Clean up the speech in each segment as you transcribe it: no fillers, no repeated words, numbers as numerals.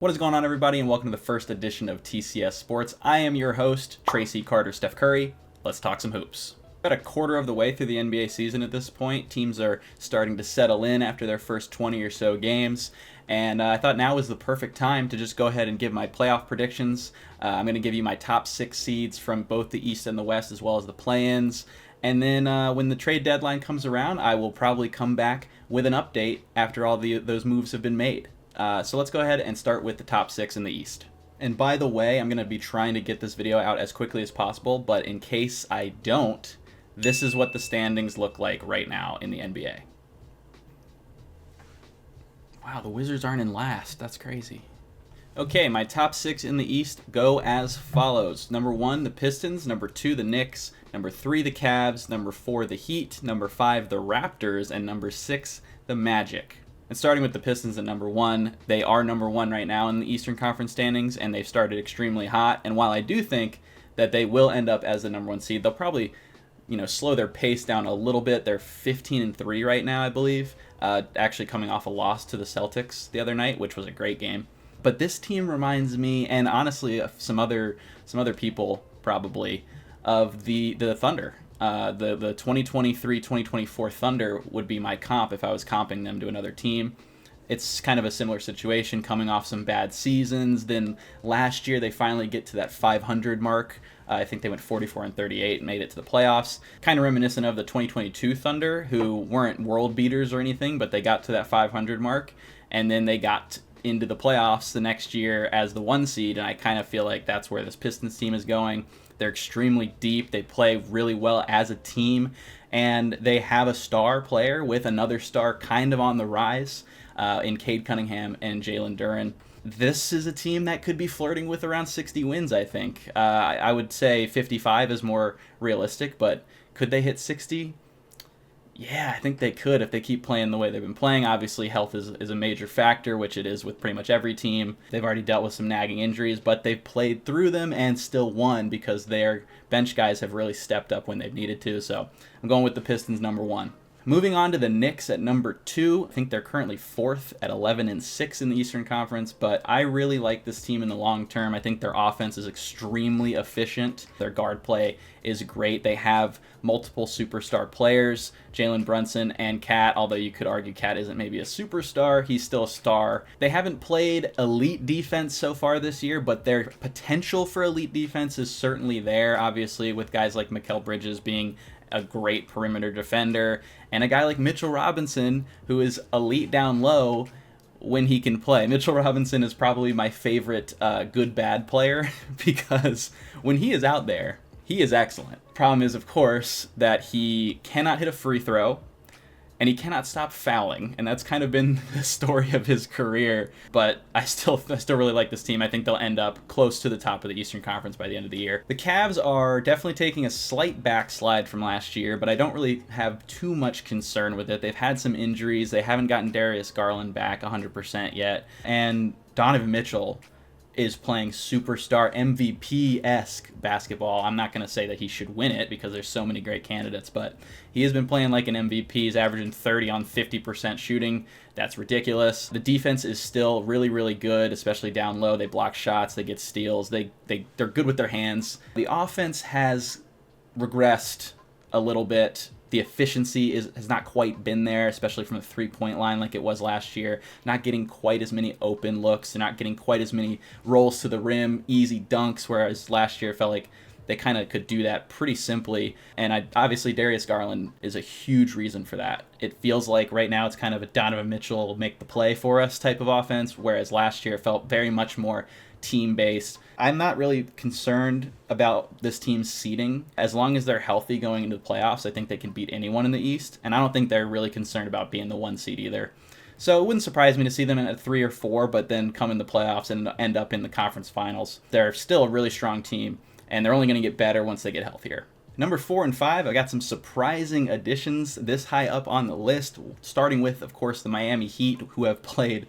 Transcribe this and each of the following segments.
What is going on, everybody, and welcome to the first edition of TCS Sports. I am your host, Tracy Carter Steph Curry. Let's talk some hoops. About a quarter of the way through the NBA season at this point. Teams are starting to settle in after their first 20 or so games, and I thought now was the perfect time to just go ahead and give my playoff predictions. I'm going to give you my top 6 seeds from both the East and the West, as well as the play-ins. And then when the trade deadline comes around, I will probably come back with an update after all those moves have been made. So let's go ahead and start with the top 6 in the East. And by the way, I'm going to be trying to get this video out as quickly as possible, but in case I don't, this is what the standings look like right now in the NBA. Wow, the Wizards aren't in last. That's crazy. Okay, my top 6 in the East go as follows. Number 1, the Pistons. Number 2, the Knicks. Number 3, the Cavs. Number 4, the Heat. Number 5, the Raptors. And number 6, the Magic. And starting with the Pistons at number 1, they are number 1 right now in the Eastern Conference standings, and they've started extremely hot. And while I do think that they will end up as the number 1 seed, they'll probably, slow their pace down a little bit. They're 15-3 right now, I believe, actually coming off a loss to the Celtics the other night, which was a great game. But this team reminds me, and honestly, some other people probably, of the Thunder. The 2023-2024 Thunder would be my comp if I was comping them to another team. It's kind of a similar situation, coming off some bad seasons. Then last year they finally get to that 500 mark. I think they went 44-38 and made it to the playoffs. Kind of reminiscent of the 2022 Thunder, who weren't world beaters or anything, but they got to that 500 mark, and then they got into the playoffs the next year as the 1 seed, and I kind of feel like that's where this Pistons team is going. They're extremely deep. They play really well as a team, and they have a star player with another star kind of on the rise in Cade Cunningham and Jalen Duren. This is a team that could be flirting with around 60 wins, I think. I would say 55 is more realistic, but could they hit 60? Yeah, I think they could if they keep playing the way they've been playing. Obviously, health is a major factor, which it is with pretty much every team. They've already dealt with some nagging injuries, but they've played through them and still won because their bench guys have really stepped up when they've needed to. So I'm going with the Pistons number 1. Moving on to the Knicks at number 2. I think they're currently 4th at 11-6 in the Eastern Conference, but I really like this team in the long term. I think their offense is extremely efficient. Their guard play is great. They have multiple superstar players, Jalen Brunson and Cat, although you could argue Cat isn't maybe a superstar. He's still a star. They haven't played elite defense so far this year, but their potential for elite defense is certainly there, obviously, with guys like Mikal Bridges being a great perimeter defender, and a guy like Mitchell Robinson, who is elite down low when he can play. Mitchell Robinson is probably my favorite good-bad player because when he is out there, he is excellent. Problem is, of course, that he cannot hit a free throw, and he cannot stop fouling, and that's kind of been the story of his career. But I still really like this team. I think they'll end up close to the top of the Eastern Conference by the end of the year. The Cavs are definitely taking a slight backslide from last year, but I don't really have too much concern with it. They've had some injuries. They haven't gotten Darius Garland back 100% yet, and Donovan Mitchell is playing superstar MVP-esque basketball. I'm not going to say that he should win it because there's so many great candidates, but he has been playing like an MVP. He's averaging 30 on 50% shooting. That's ridiculous. The defense is still really, really good, especially down low. They block shots, they get steals, they're good with their hands. The offense has regressed a little bit. The efficiency has not quite been there, especially from the three-point line like it was last year. Not getting quite as many open looks. They're not getting quite as many rolls to the rim, easy dunks, whereas last year it felt like they kind of could do that pretty simply. And obviously Darius Garland is a huge reason for that. It feels like right now it's kind of a Donovan Mitchell make the play for us type of offense, whereas last year it felt very much more team-based. I'm not really concerned about this team's seeding. As long as they're healthy going into the playoffs, I think they can beat anyone in the East, and I don't think they're really concerned about being the 1 seed either. So it wouldn't surprise me to see them at 3 or 4, but then come in the playoffs and end up in the conference finals. They're still a really strong team, and they're only going to get better once they get healthier. Number 4 and 5, I got some surprising additions this high up on the list, starting with, of course, the Miami Heat, who have played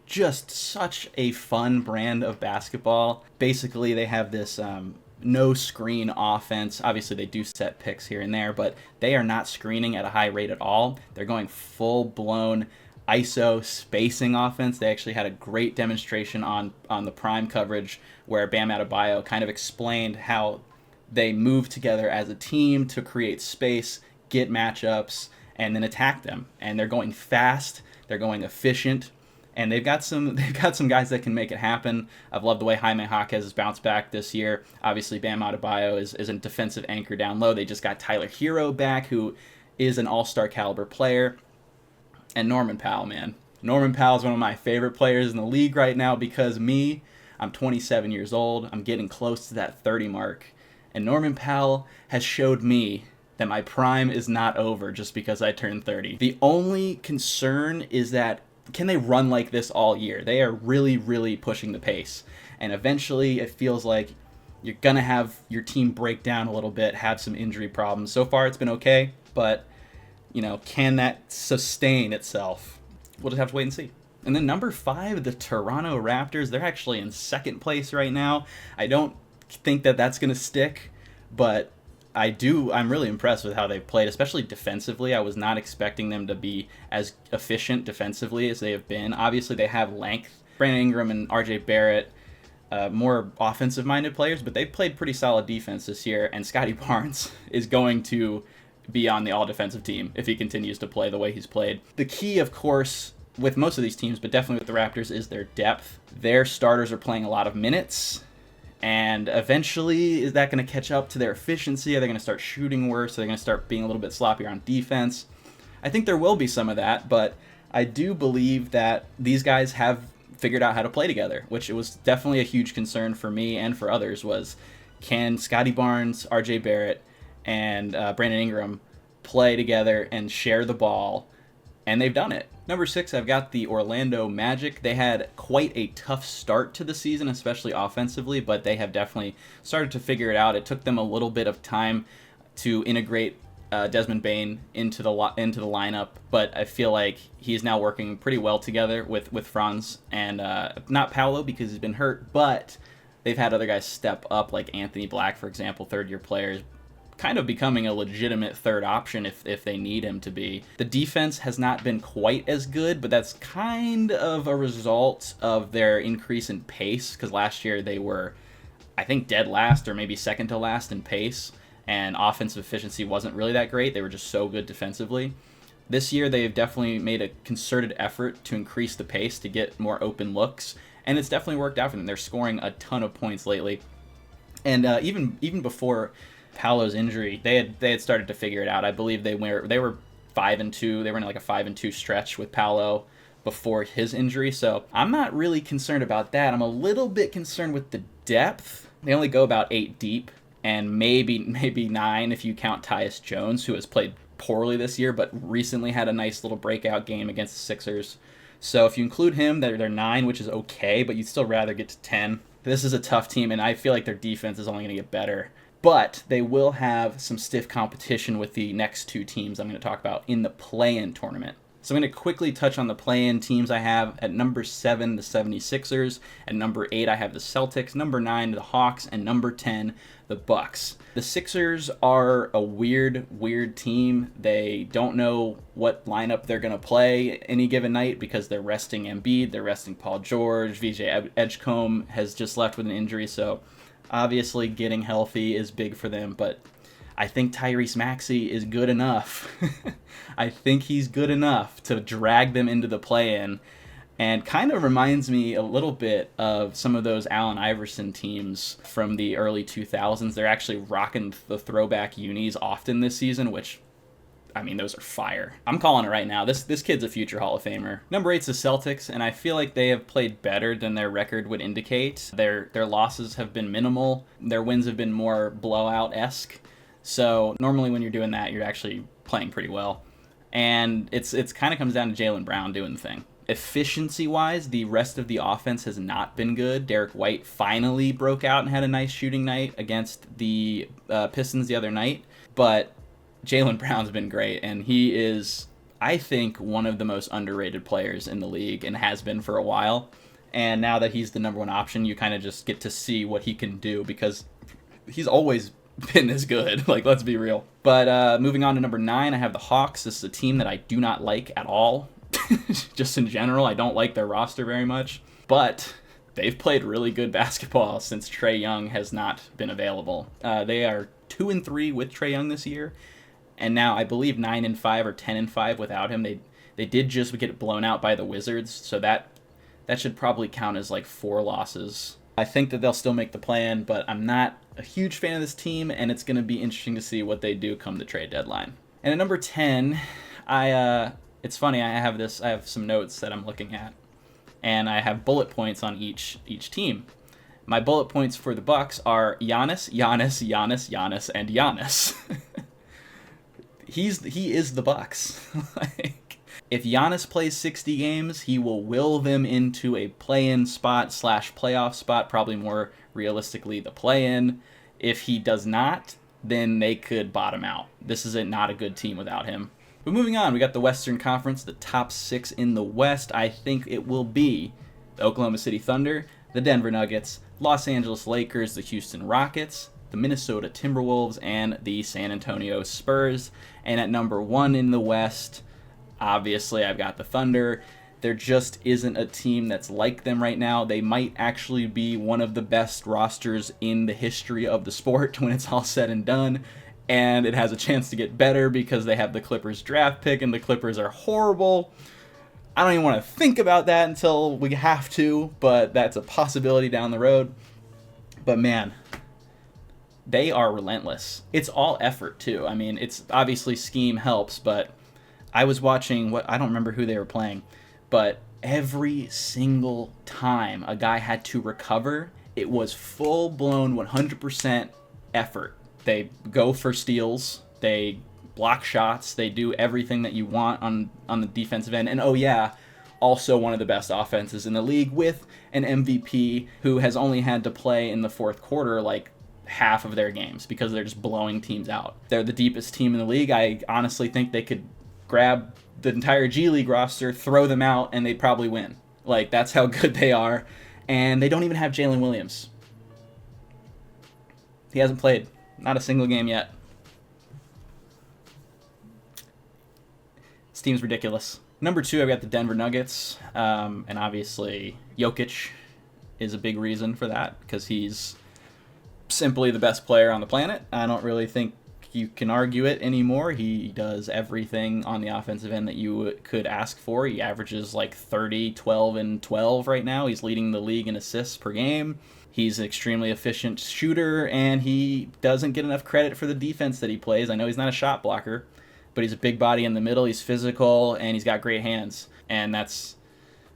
just such a fun brand of basketball. Basically, they have this no screen offense. Obviously, they do set picks here and there, but they are not screening at a high rate at all. They're going full-blown ISO spacing offense. They actually had a great demonstration on the prime coverage where Bam Adebayo kind of explained how they move together as a team to create space, get matchups, and then attack them. And they're going fast, they're going efficient, and they've got some guys that can make it happen. I've loved the way Jaime Jaquez has bounced back this year. Obviously, Bam Adebayo is a defensive anchor down low. They just got Tyler Hero back, who is an all-star caliber player. And Norman Powell, man. Norman Powell is one of my favorite players in the league right now because I'm 27 years old. I'm getting close to that 30 mark. And Norman Powell has showed me that my prime is not over just because I turned 30. The only concern is that can they run like this all year? They are really, really pushing the pace. And eventually it feels like you're going to have your team break down a little bit, have some injury problems. So far it's been okay, but can that sustain itself? We'll just have to wait and see. And then number 5, the Toronto Raptors. They're actually in second place right now. I don't think that that's going to stick, but I'm really impressed with how they've played, especially defensively. I was not expecting them to be as efficient defensively as they have been. Obviously, they have length. Brandon Ingram and RJ Barrett, more offensive-minded players, but they've played pretty solid defense this year, and Scotty Barnes is going to be on the all-defensive team if he continues to play the way he's played. The key, of course, with most of these teams, but definitely with the Raptors, is their depth. Their starters are playing a lot of minutes, and eventually, is that going to catch up to their efficiency? Are they going to start shooting worse? Are they going to start being a little bit sloppier on defense? I think there will be some of that, but I do believe that these guys have figured out how to play together, which it was definitely a huge concern for me and for others was, can Scotty Barnes, RJ Barrett, and Brandon Ingram play together and share the ball? And they've done it. Number 6, I've got the Orlando Magic. They had quite a tough start to the season, especially offensively, but they have definitely started to figure it out. It took them a little bit of time to integrate Desmond Bane into the lineup, but I feel like he's now working pretty well together with Franz and not Paolo because he's been hurt, but they've had other guys step up, like Anthony Black, for example, third-year players, kind of becoming a legitimate third option if they need him to be. The defense has not been quite as good, but that's kind of a result of their increase in pace, because last year they were, I think, dead last or maybe second to last in pace, and offensive efficiency wasn't really that great. They were just so good defensively. This year they've definitely made a concerted effort to increase the pace to get more open looks, and it's definitely worked out for them. They're scoring a ton of points lately. And even before Paolo's injury, they had started to figure it out. I believe they were 5-2. They were in like a 5-2 stretch with Paolo before his injury. So I'm not really concerned about that. I'm a little bit concerned with the depth. They only go about 8 deep, and maybe 9 if you count Tyus Jones, who has played poorly this year, but recently had a nice little breakout game against the Sixers. So if you include him, they're 9, which is okay, but you'd still rather get to 10. This is a tough team, and I feel like their defense is only going to get better. But they will have some stiff competition with the next 2 teams I'm going to talk about in the play-in tournament. So I'm going to quickly touch on the play-in teams I have. At number 7, the 76ers. At number 8, I have the Celtics. Number 9, the Hawks. And number 10, the Bucks. The Sixers are a weird team. They don't know what lineup they're going to play any given night because they're resting Embiid, they're resting Paul George. VJ Edgecombe has just left with an injury, so obviously getting healthy is big for them, but I think Tyrese Maxey is good enough. I think he's good enough to drag them into the play-in, and kind of reminds me a little bit of some of those Allen Iverson teams from the early 2000s. They're actually rocking the throwback unis often this season, which, I mean, those are fire. I'm calling it right now. This kid's a future Hall of Famer. Number 8's the Celtics, and I feel like they have played better than their record would indicate. Their losses have been minimal. Their wins have been more blowout-esque. So normally when you're doing that, you're actually playing pretty well. And it's kind of comes down to Jaylen Brown doing the thing. Efficiency-wise, the rest of the offense has not been good. Derek White finally broke out and had a nice shooting night against the Pistons the other night. But Jaylen Brown's been great, and he is, I think, one of the most underrated players in the league and has been for a while. And now that he's the number 1 option, you kind of just get to see what he can do because he's always been this good. Like, let's be real. But moving on to number 9, I have the Hawks. This is a team that I do not like at all. just in general. I don't like their roster very much. But they've played really good basketball since Trae Young has not been available. They are 2-3 with Trae Young this year, and now I believe 9-5 or 10-5 without him. They did just get blown out by the Wizards, so that should probably count as like 4 losses. I think that they'll still make the play-in, but I'm not a huge fan of this team, and it's going to be interesting to see what they do come the trade deadline. And at number 10, it's funny, I have some notes that I'm looking at, and I have bullet points on each team. My bullet points for the Bucks are Giannis, Giannis, Giannis, Giannis, and Giannis. He is the Bucks. If Giannis plays 60 games, he will will them into a play-in spot / playoff spot, probably more realistically the play-in. If he does not, then they could bottom out. This is not a good team without him. But moving on, we got the Western Conference, the top 6 in the West. I think it will be the Oklahoma City Thunder, the Denver Nuggets, Los Angeles Lakers, the Houston Rockets, the Minnesota Timberwolves, and the San Antonio Spurs. And at number 1 in the West, obviously I've got the Thunder. There just isn't a team that's like them right now. They might actually be one of the best rosters in the history of the sport when it's all said and done. And it has a chance to get better because they have the Clippers draft pick, and the Clippers are horrible. I don't even want to think about that until we have to, but that's a possibility down the road. But man, they are relentless. It's all effort too. I mean, it's obviously scheme helps, but I was watching I don't remember who they were playing, but every single time a guy had to recover, it was full-blown 100% effort. They go for steals, they block shots, they do everything that you want on the defensive end. And oh yeah, also one of the best offenses in the league with an MVP who has only had to play in the fourth quarter like half of their games because they're just blowing teams out. They're the deepest team in the league. I honestly think they could grab the entire G League roster, throw them out, and they'd probably win. Like, that's how good they are. And they don't even have Jalen Williams. He hasn't played. Not a single game yet. This team's ridiculous. Number 2, I've got the Denver Nuggets. And obviously, Jokic is a big reason for that because he's simply the best player on the planet. I don't really think you can argue it anymore. He does everything on the offensive end that you could ask for. He averages like 30, 12, and 12 right now. He's leading the league in assists per game. He's an extremely efficient shooter, and he doesn't get enough credit for the defense that he plays. I know he's not a shot blocker, but he's a big body in the middle. He's physical, and he's got great hands. And that's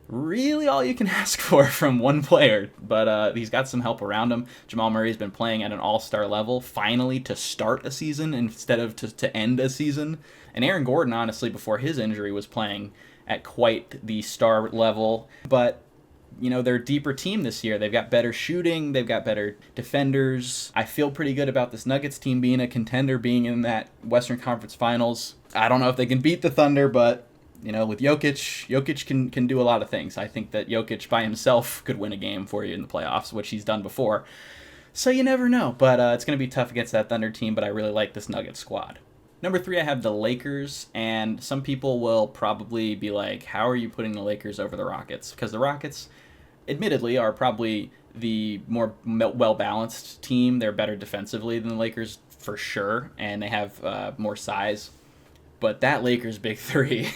really all you can ask for from one player. But he's got some help around him. Jamal Murray's been playing at an all-star level, finally, to start a season instead of to end a season. And Aaron Gordon, honestly, before his injury, was playing at quite the star level. But you know, they're a deeper team this year. They've got better shooting. They've got better defenders. I feel pretty good about this Nuggets team being a contender, being in that Western Conference Finals. I don't know if they can beat the Thunder, but, you know, with Jokic can do a lot of things. I think that Jokic by himself could win a game for you in the playoffs, which he's done before. So you never know. But it's going to be tough against that Thunder team, but I really like this Nuggets squad. Number 3, I have the Lakers, and some people will probably be like, how are you putting the Lakers over the Rockets? Because the Rockets, admittedly, are probably the more well-balanced team. They're better defensively than the Lakers, for sure, and they have more size. But that Lakers big 3,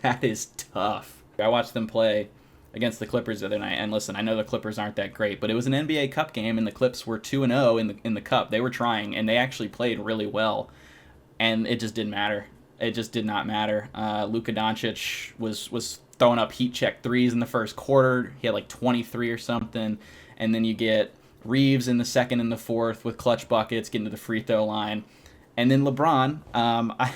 that is tough. I watched them play against the Clippers the other night, and listen, I know the Clippers aren't that great, but it was an NBA Cup game, and the Clips were 2-0 in the Cup. They were trying, and they actually played really well. And it just didn't matter. It just did not matter. Luka Doncic was throwing up heat check threes in the first quarter. He had like 23 or something. And then you get Reeves in the second and the fourth with clutch buckets, getting to the free throw line. And then LeBron,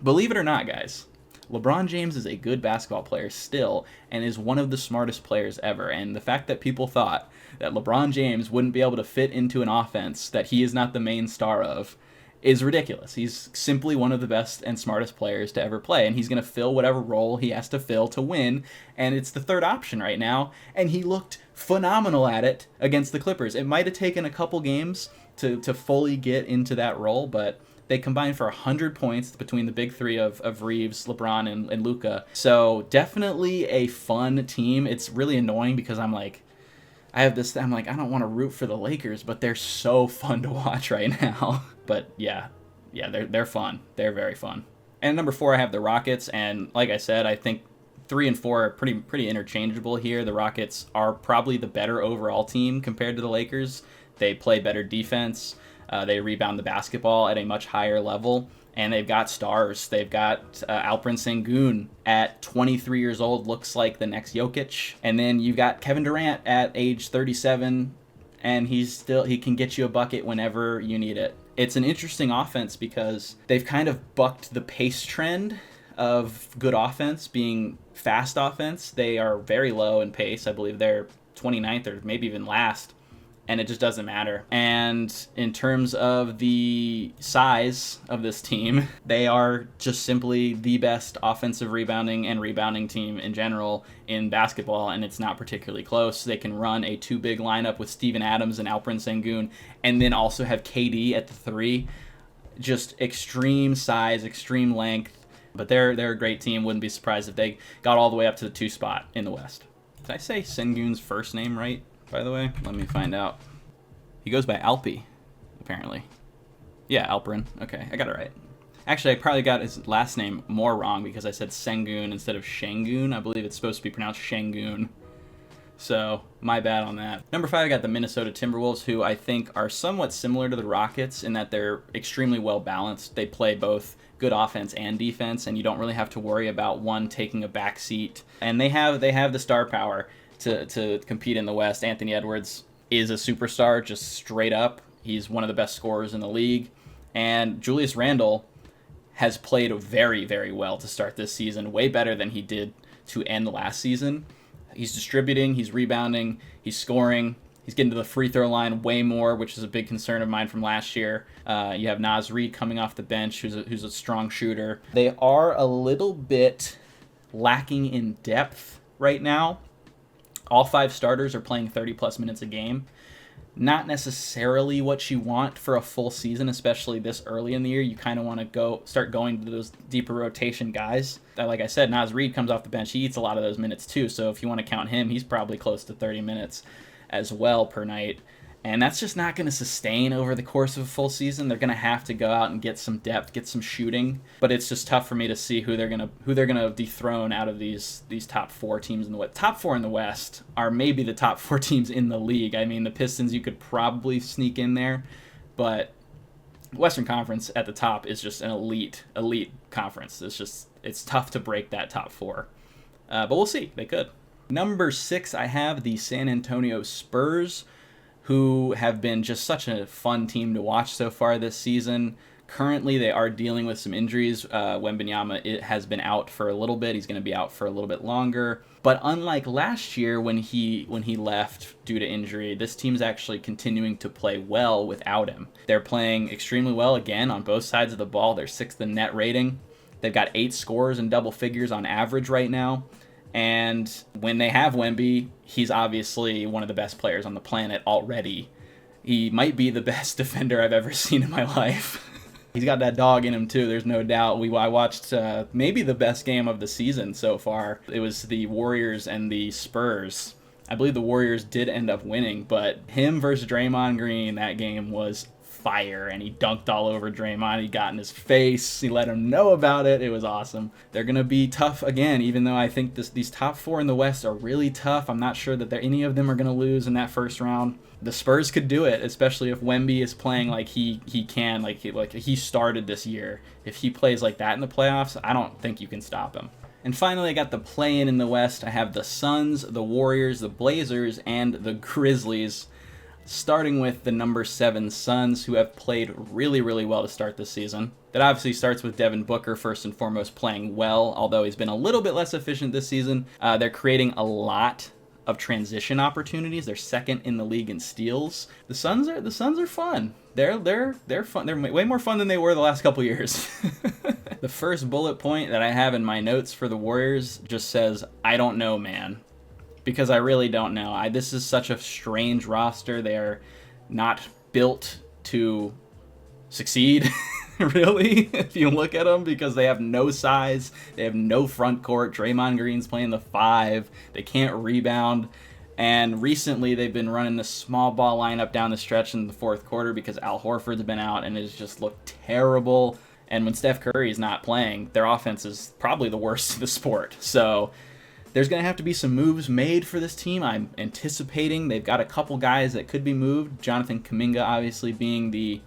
believe it or not, guys, LeBron James is a good basketball player still and is one of the smartest players ever. And the fact that people thought that LeBron James wouldn't be able to fit into an offense that he is not the main star of is ridiculous. He's simply one of the best and smartest players to ever play, and he's going to fill whatever role he has to fill to win, and it's the third option right now, and he looked phenomenal at it against the Clippers. It might have taken a couple games to fully get into that role, but They combined for 100 points between the big three of Reeves, LeBron, and Luka. So definitely a fun team. It's really annoying because I'm like, I don't want to root for the Lakers, but they're so fun to watch right now. But yeah, they're fun. They're very fun. And number 4, I have the Rockets, and like I said, I think 3 and 4 are pretty interchangeable here. The Rockets are probably the better overall team compared to the Lakers. They play better defense. They rebound the basketball at a much higher level, and they've got stars. They've got Alperen Sengun at 23 years old, looks like the next Jokic. And then you've got Kevin Durant at age 37, and he can get you a bucket whenever you need it. It's an interesting offense because they've kind of bucked the pace trend of good offense being fast offense. They are very low in pace. I believe they're 29th or maybe even last, and it just doesn't matter. And in terms of the size of this team, they are just simply the best offensive rebounding and rebounding team in general in basketball, and it's not particularly close. They can run a 2-big lineup with Steven Adams and Alperen Sengun, and then also have KD at the 3. Just extreme size, extreme length. But they're a great team. Wouldn't be surprised if they got all the way up to the 2 spot in the West. Did I say Sengun's first name right, by the way? Let me find out. He goes by Alpi, apparently. Yeah, Alperen. Okay, I got it right. Actually, I probably got his last name more wrong because I said Sengun instead of Şengün. I believe it's supposed to be pronounced Şengün. So, my bad on that. Number 5, I got the Minnesota Timberwolves, who I think are somewhat similar to the Rockets in that they're extremely well balanced. They play both good offense and defense, and you don't really have to worry about one taking a back seat. And they have the star power to compete in the West. Anthony Edwards is a superstar, just straight up. He's one of the best scorers in the league. And Julius Randle has played very, very well to start this season, way better than he did to end last season. He's distributing, he's rebounding, he's scoring, he's getting to the free throw line way more, which is a big concern of mine from last year. You have Naz Reid coming off the bench, who's a strong shooter. They are a little bit lacking in depth right now. All 5 starters are playing 30-plus minutes a game. Not necessarily what you want for a full season, especially this early in the year. You kind of want to start going to those deeper rotation guys. Like I said, Naz Reid comes off the bench. He eats a lot of those minutes too. So if you want to count him, he's probably close to 30 minutes as well per night. And that's just not going to sustain over the course of a full season. They're going to have to go out and get some depth, get some shooting. But it's just tough for me to see who they're gonna dethrone out of these top 4 teams in the West. Top 4 in the West are maybe the top 4 teams in the league. I mean, the Pistons you could probably sneak in there, but Western Conference at the top is just an elite conference. It's tough to break that top 4. But we'll see. They could. Number 6, I have the San Antonio Spurs, who have been just such a fun team to watch so far this season. Currently, they are dealing with some injuries. Wembanyama has been out for a little bit. He's going to be out for a little bit longer. But unlike last year when he left due to injury, this team's actually continuing to play well without him. They're playing extremely well again on both sides of the ball. They're 6th in net rating. They've got 8 scorers in double figures on average right now. And when they have Wemby, he's obviously one of the best players on the planet already. He might be the best defender I've ever seen in my life. He's got that dog in him too, there's no doubt. I watched maybe the best game of the season so far. It was the Warriors and the Spurs. I believe the Warriors did end up winning, but him versus Draymond Green, that game was fire, and he dunked all over Draymond. He got in his face. He let him know about it. It was awesome. They're going to be tough again, even though I think these top 4 in the West are really tough. I'm not sure that any of them are going to lose in that first round. The Spurs could do it, especially if Wemby is playing like he can, like he started this year. If he plays like that in the playoffs, I don't think you can stop him. And finally, I got the play-in in the West. I have the Suns, the Warriors, the Blazers, and the Grizzlies. Starting with the number 7 Suns, who have played really, really well to start this season. That obviously starts with Devin Booker, first and foremost, playing well, although he's been a little bit less efficient this season. They're creating a lot of transition opportunities. They're 2nd in the league in steals. The Suns are fun. They're fun. They're way more fun than they were the last couple years. The first bullet point that I have in my notes for the Warriors just says, "I don't know, man." Because I really don't know. This is such a strange roster. They are not built to succeed. really, if you look at them, because they have no size, they have no front court. Draymond Green's playing the 5. They can't rebound. And recently, they've been running the small ball lineup down the stretch in the fourth quarter because Al Horford's been out, and it's just looked terrible. And when Steph Curry is not playing, their offense is probably the worst in the sport. So there's going to have to be some moves made for this team. I'm anticipating they've got a couple guys that could be moved. Jonathan Kuminga obviously being the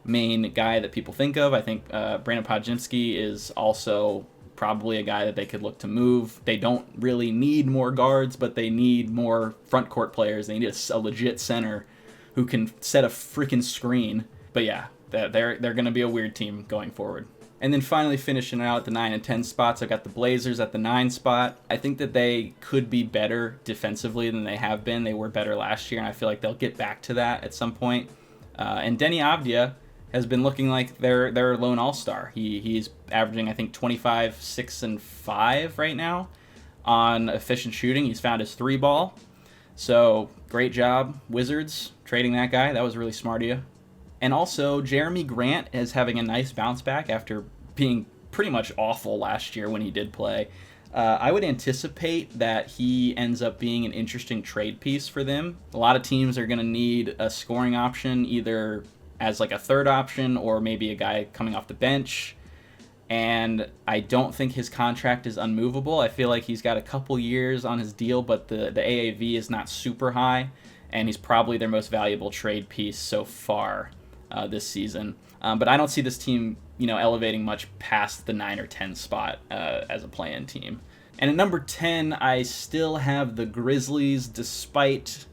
main guy that people think of. I think Brandon Podzinski is also probably a guy that they could look to move. They don't really need more guards, but they need more front court players. They need a legit center who can set a freaking screen. But yeah, they're going to be a weird team going forward. And then finally finishing out at the 9 and 10 spots, I've got the Blazers at the 9 spot. I think that they could be better defensively than they have been. They were better last year, and I feel like they'll get back to that at some point. And Denny Avdia has been looking like their lone all-star. He's averaging, I think, 25, 6, and 5 right now on efficient shooting. He's found his 3-ball. So great job, Wizards, trading that guy. That was really smart of you. And also, Jeremy Grant is having a nice bounce back after being pretty much awful last year when he did play. I would anticipate that he ends up being an interesting trade piece for them. A lot of teams are going to need a scoring option, either as like a third option or maybe a guy coming off the bench. And I don't think his contract is unmovable. I feel like he's got a couple years on his deal, but the AAV is not super high, and he's probably their most valuable trade piece so far this season. But I don't see this team, elevating much past the 9 or 10 spot as a play-in team. And at number 10, I still have the Grizzlies, despite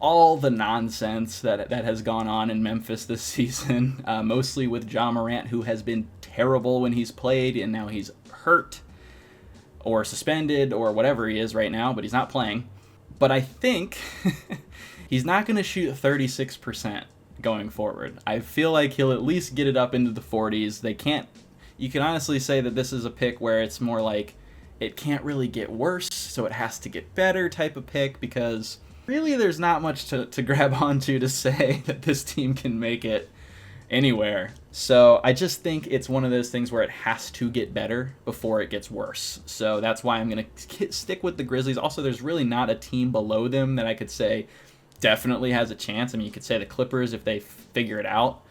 all the nonsense that has gone on in Memphis this season, mostly with Ja Morant, who has been terrible when he's played, and now he's hurt or suspended or whatever he is right now, but he's not playing. But I think he's not going to shoot 36% going forward. I feel like he'll at least get it up into the 40s. You can honestly say that this is a pick where it's more like it can't really get worse, so it has to get better type of pick, because really there's not much to grab onto to say that this team can make it anywhere. So I just think it's one of those things where it has to get better before it gets worse. So that's why I'm going to stick with the Grizzlies. Also, there's really not a team below them that I could say definitely has a chance. I mean, you could say the Clippers if they figure it out,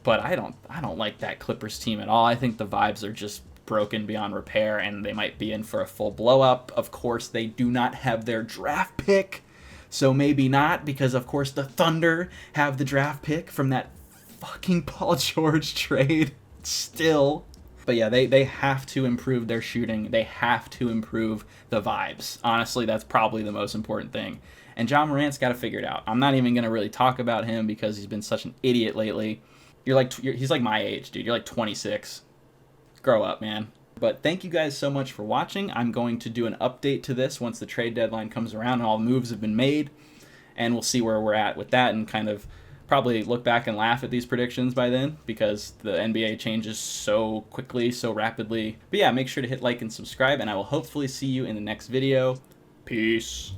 but I don't like that Clippers team at all. I think the vibes are just broken beyond repair, and they might be in for a full blow up. Of course, they do not have their draft pick, so maybe not, because of course the Thunder have the draft pick from that fucking Paul George trade still. But yeah, they have to improve their shooting. They have to improve the vibes. Honestly, that's probably the most important thing. And Ja Morant's got to figure it out. I'm not even going to really talk about him because he's been such an idiot lately. He's like my age, dude. You're like 26. Grow up, man. But thank you guys so much for watching. I'm going to do an update to this once the trade deadline comes around and all the moves have been made. And we'll see where we're at with that, and kind of probably look back and laugh at these predictions by then, because the NBA changes so quickly, so rapidly. But yeah, make sure to hit like and subscribe, and I will hopefully see you in the next video. Peace.